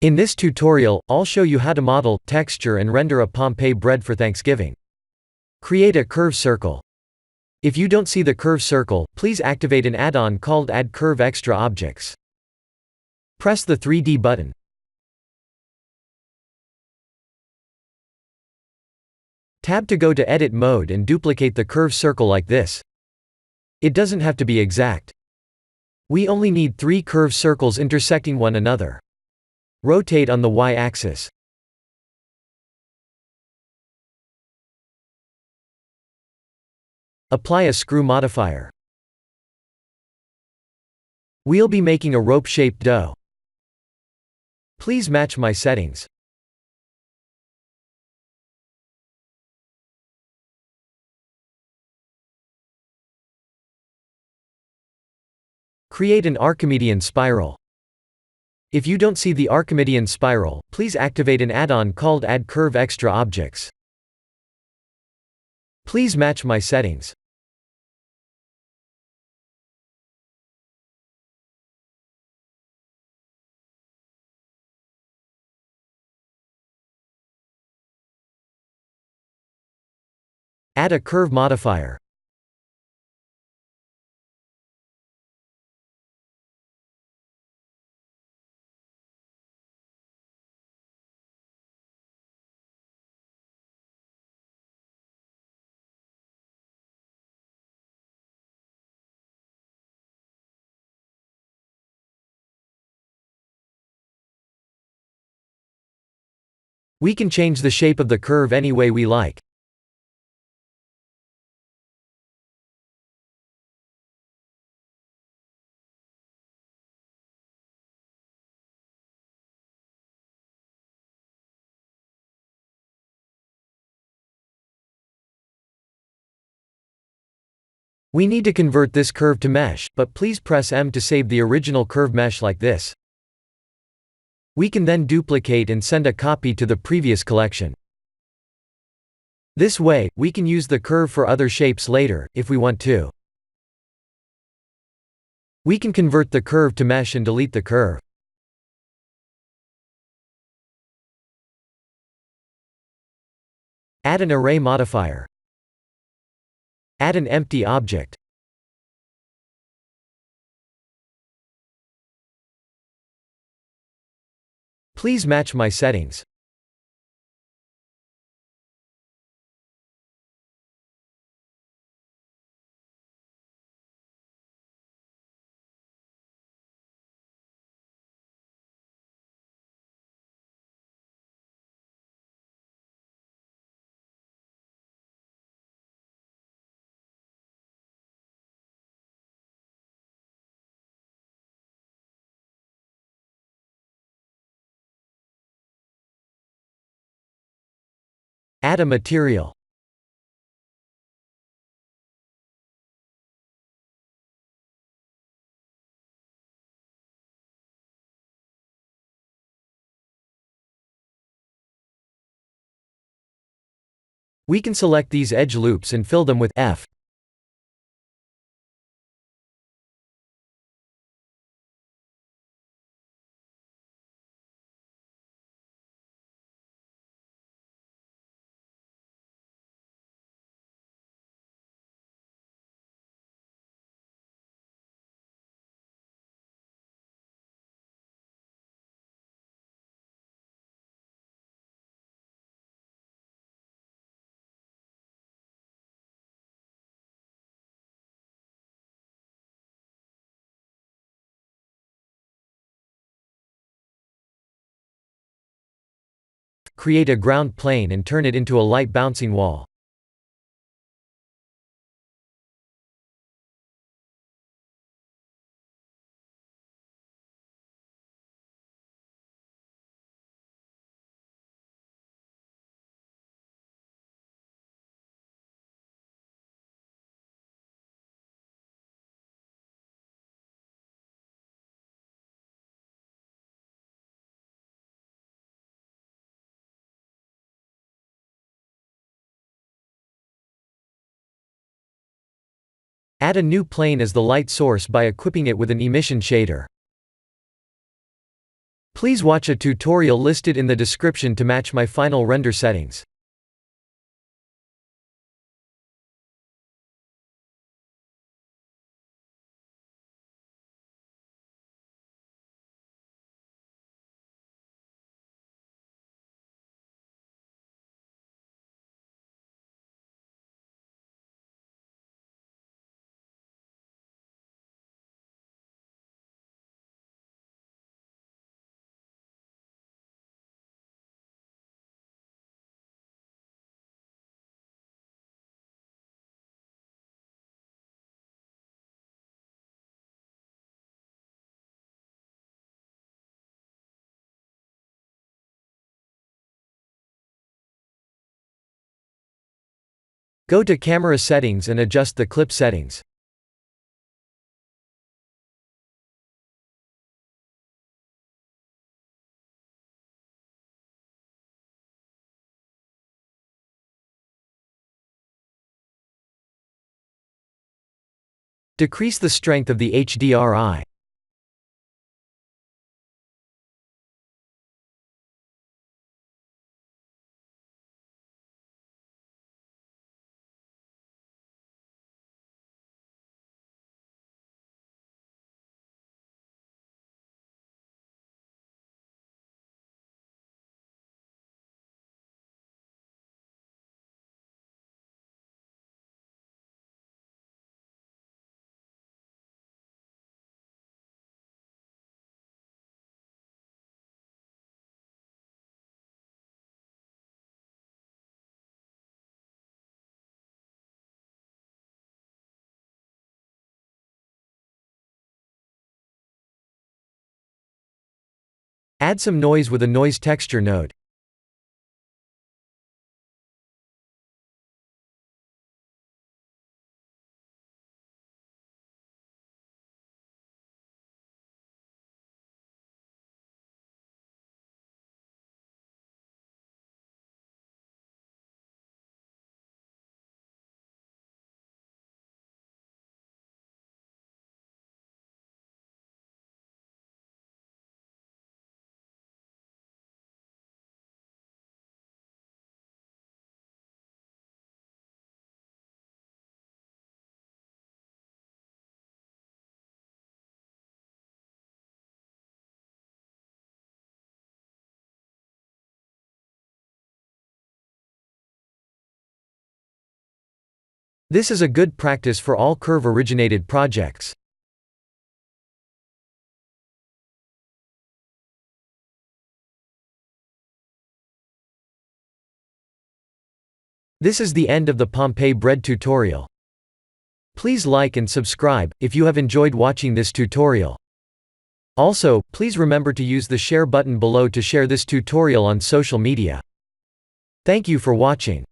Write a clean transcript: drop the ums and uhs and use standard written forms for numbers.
In this tutorial, I'll show you how to model, texture and render a Pompeii bread for Thanksgiving. Create a curve circle. If you don't see the curve circle, please activate an add-on called Add Curve Extra Objects. Press the 3D button. Tab to go to edit mode and duplicate the curve circle like this. It doesn't have to be exact. We only need 3 curved circles intersecting one another. Rotate on the y-axis. Apply a screw modifier. We'll be making a rope-shaped dough. Please match my settings. Create an Archimedean spiral. If you don't see the Archimedean spiral, please activate an add-on called Add Curve Extra Objects. Please match my settings. Add a curve modifier. We can change the shape of the curve any way we like. We need to convert this curve to mesh, but please press M to save the original curve mesh like this. We can then duplicate and send a copy to the previous collection. This way, we can use the curve for other shapes later, if we want to. We can convert the curve to mesh and delete the curve. Add an array modifier. Add an empty object. Please match my settings. Add a material. We can select these edge loops and fill them with F. Create a ground plane and turn it into a light bouncing wall. Add a new plane as the light source by equipping it with an emission shader. Please watch a tutorial listed in the description to match my final render settings. Go to Camera Settings and adjust the clip settings. Decrease the strength of the HDRI. Add some noise with a noise texture node. This is a good practice for all curve-originated projects. This is the end of the Pompeii bread tutorial. Please like and subscribe if you have enjoyed watching this tutorial. Also, please remember to use the share button below to share this tutorial on social media. Thank you for watching.